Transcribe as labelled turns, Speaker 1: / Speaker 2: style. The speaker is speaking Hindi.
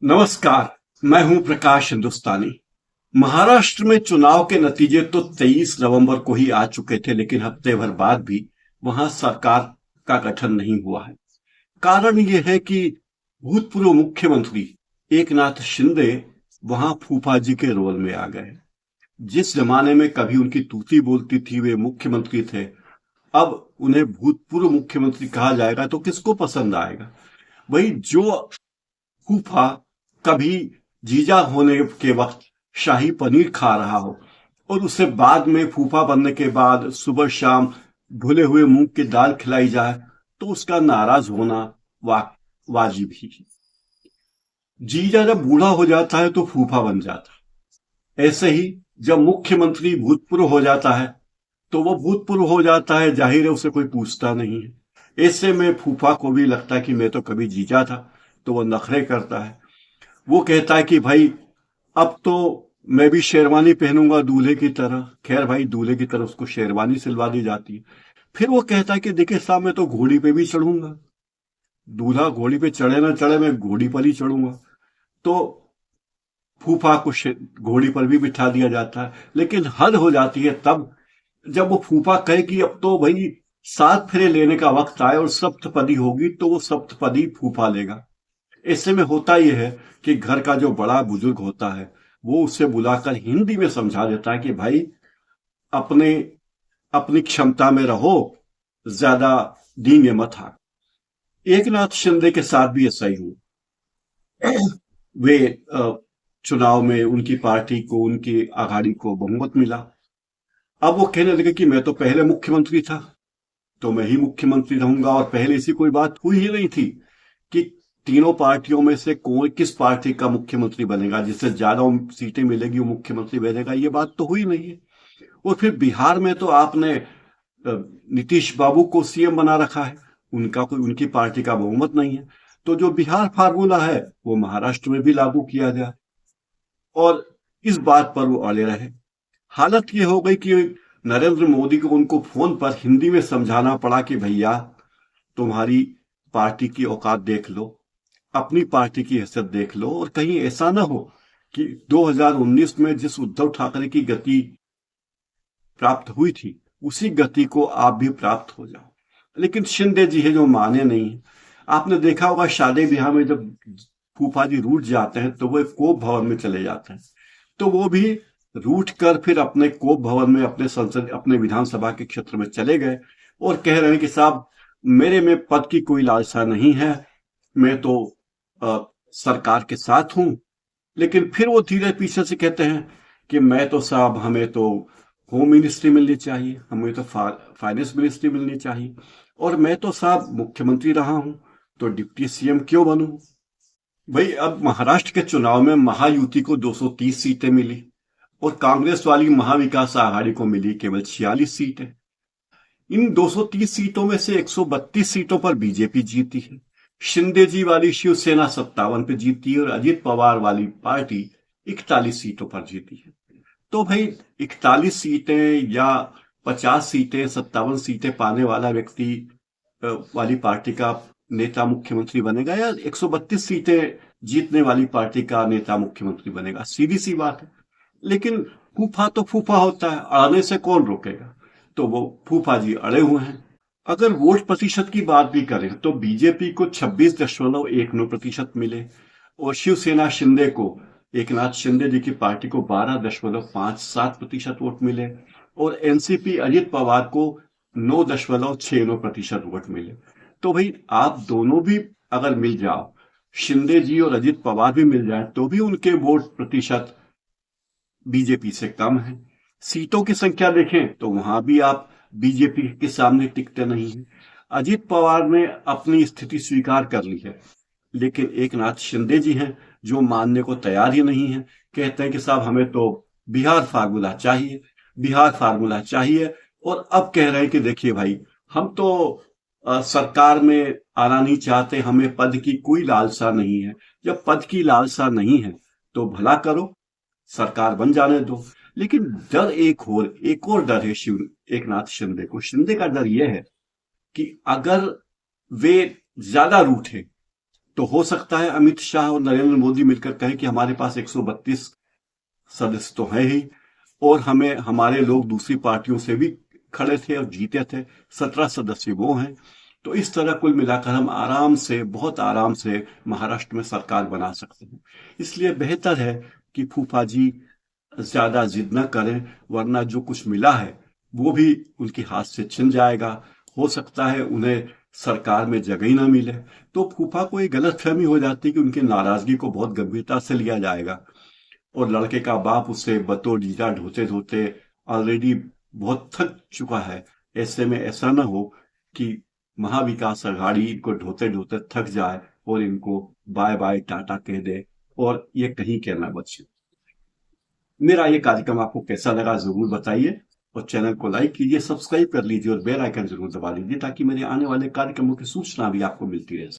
Speaker 1: नमस्कार। मैं हूं प्रकाश हिंदुस्तानी। महाराष्ट्र में चुनाव के नतीजे तो 23 नवंबर को ही आ चुके थे, लेकिन हफ्ते भर बाद भी वहां सरकार का गठन नहीं हुआ है। कारण यह है कि भूतपूर्व मुख्यमंत्री एकनाथ शिंदे वहां फूफा जी के रोल में आ गए। जिस जमाने में कभी उनकी तूती बोलती थी, वे मुख्यमंत्री थे, अब उन्हें भूतपूर्व मुख्यमंत्री कहा जाएगा तो किसको पसंद आएगा। वही जो फूफा कभी जीजा होने के वक्त शाही पनीर खा रहा हो और उसे बाद में फूफा बनने के बाद सुबह शाम भुले हुए मूंग की दाल खिलाई जाए तो उसका नाराज होना वा, वाजिब ही। जीजा जब बूढ़ा हो जाता है तो फूफा बन जाता है। ऐसे ही जब मुख्यमंत्री भूतपूर्व हो जाता है तो वो भूतपूर्व हो जाता है, जाहिर है उसे कोई पूछता नहीं है। ऐसे में फूफा को भी लगता है कि मैं तो कभी जीजा था, तो वो नखरे करता है। वो कहता है कि भाई अब तो मैं भी शेरवानी पहनूंगा दूल्हे की तरह। खैर भाई, दूल्हे की तरह उसको शेरवानी सिलवा दी जाती है। फिर वो कहता है कि देखिए साहब, मैं तो घोड़ी पे भी चढ़ूंगा। दूल्हा घोड़ी पे चढ़े ना चढ़े, मैं घोड़ी पर ही चढ़ूंगा। तो फूफा को घोड़ी पर भी बिठा दिया जाता है। लेकिन हद हो जाती है तब जब वो फूफा कहे कि अब तो भाई 7 फेरे लेने का वक्त आए और सप्तपदी होगी, तो वो सप्तपदी फूफा लेगा। ऐसे में होता यह है कि घर का जो बड़ा बुजुर्ग होता है वो उसे बुलाकर हिंदी में समझा देता है कि भाई अपने अपनी क्षमता में रहो, ज्यादा डींगे मत हाक। एकनाथ शिंदे के साथ भी ऐसा ही हुआ। वे चुनाव में उनकी पार्टी को, उनकी आघाड़ी को बहुमत मिला। अब वो कहने लगे कि मैं तो पहले मुख्यमंत्री था, तो मैं ही मुख्यमंत्री रहूंगा। और पहले ऐसी कोई बात हुई ही नहीं थी कि तीनों पार्टियों में से कौन किस पार्टी का मुख्यमंत्री बनेगा, जिससे ज्यादा सीटें मिलेगी वो मुख्यमंत्री बनेगा। ये बात तो हुई नहीं है। और फिर बिहार में तो आपने नीतीश बाबू को सीएम बना रखा है। उनका कोई, उनकी पार्टी का बहुमत नहीं है। तो जो बिहार फार्मूला है वो महाराष्ट्र में भी लागू किया गया और इस बात पर वो अड़े रहे। हालत ये हो गई कि नरेंद्र मोदी को उनको फोन पर हिंदी में समझाना पड़ा कि भैया तुम्हारी पार्टी की औकात देख लो, अपनी पार्टी की हैसियत देख लो, और कहीं ऐसा ना हो कि 2019 में जिस उद्धव ठाकरे की गति प्राप्त हुई थी उसी गति को आप भी प्राप्त हो जाओ। लेकिन शिंदे जी है जो माने नहीं है। आपने देखा होगा शादी ब्याह में जब फूफा जी रूठ जाते हैं तो वो एक कोप भवन में चले जाते हैं, तो वो भी रूठ कर फिर अपने कोप भवन में, अपने संसद, अपने विधानसभा के क्षेत्र में चले गए और कह रहे हैं कि साहब मेरे में पद की कोई लालसा नहीं है, मैं तो सरकार के साथ हूं। लेकिन फिर वो धीरे पीछे से कहते हैं कि मैं तो साहब, हमें तो होम मिनिस्ट्री मिलनी चाहिए, हमें तो फाइनेंस मिनिस्ट्री मिलनी चाहिए, और मैं तो साहब मुख्यमंत्री रहा हूं, तो डिप्टी सीएम क्यों बनूं। भाई अब महाराष्ट्र के चुनाव में महायुति को 230 सीटें मिली और कांग्रेस वाली महाविकास आघाड़ी को मिली केवल 46 सीटें। इन 230 सीटों में से 132 सीटों पर बीजेपी जीती है। शिंदे जी वाली शिवसेना 57 पे जीती है और अजित पवार वाली पार्टी 41 सीटों पर जीती है। तो भाई 41 सीटें या 50 सीटें, 57 सीटें पाने वाला व्यक्ति वाली पार्टी का नेता मुख्यमंत्री बनेगा या 132 सीटें जीतने वाली पार्टी का नेता मुख्यमंत्री बनेगा? सीधी सी बात है। लेकिन फूफा तो फूफा होता है, अड़ने से कौन रोकेगा। तो वो फूफा जी अड़े हुए हैं। अगर वोट प्रतिशत की बात भी करें तो बीजेपी को 26.19% मिले और शिवसेना शिंदे को, एकनाथ शिंदे जी की पार्टी को 12.57% वोट मिले और एनसीपी अजित पवार को 9.69% वोट मिले। तो भाई आप दोनों भी अगर मिल जाओ, शिंदे जी और अजित पवार भी मिल जाए, तो भी उनके वोट प्रतिशत बीजेपी से कम है। सीटों की संख्या देखें तो वहां भी आप बीजेपी के सामने टिकते नहीं हैं। अजित पवार ने अपनी स्थिति स्वीकार कर ली है, लेकिन एकनाथ शिंदे जी हैं जो मानने को तैयार ही नहीं है। कहते हैं कि साहब हमें तो बिहार फार्मूला चाहिए, बिहार फार्मूला चाहिए। और अब कह रहे हैं कि देखिए भाई, हम तो सरकार में आना नहीं चाहते, हमें पद की कोई लालसा नहीं है। जब पद की लालसा नहीं है तो भला करो, सरकार बन जाने दो। लेकिन डर एक और डर है शिव एकनाथ शिंदे को। शिंदे का डर यह है कि अगर वे ज्यादा रूठे तो हो सकता है अमित शाह और नरेंद्र मोदी मिलकर कहें कि हमारे पास 132 सदस्य तो हैं ही, और हमें हमारे लोग दूसरी पार्टियों से भी खड़े थे और जीते थे, 17 सदस्य वो हैं। तो इस तरह कुल मिलाकर हम आराम से, बहुत आराम से महाराष्ट्र में सरकार बना सकते हैं। इसलिए बेहतर है कि फूफा जी ज्यादा जिद न करें, वरना जो कुछ मिला है वो भी उनके हाथ से छिन जाएगा। हो सकता है उन्हें सरकार में जगह ही ना मिले, तो फूफा को एक गलतफहमी हो जाती है कि उनकी नाराजगी को बहुत गंभीरता से लिया जाएगा, और लड़के का बाप उसे बतौर जीजा ढोते ढोते ऑलरेडी बहुत थक चुका है। ऐसे में ऐसा ना हो कि महाविकास अघाड़ी इनको ढोते ढोते थक जाए और इनको बाय बाय टाटा कह दे और ये कहीं कहना बचे। मेरा ये कार्यक्रम आपको कैसा लगा जरूर बताइए, और चैनल को लाइक कीजिए, सब्सक्राइब कर लीजिए और बेल आइकन जरूर दबा लीजिए, ताकि मेरे आने वाले कार्यक्रमों की सूचना भी आपको मिलती रहे।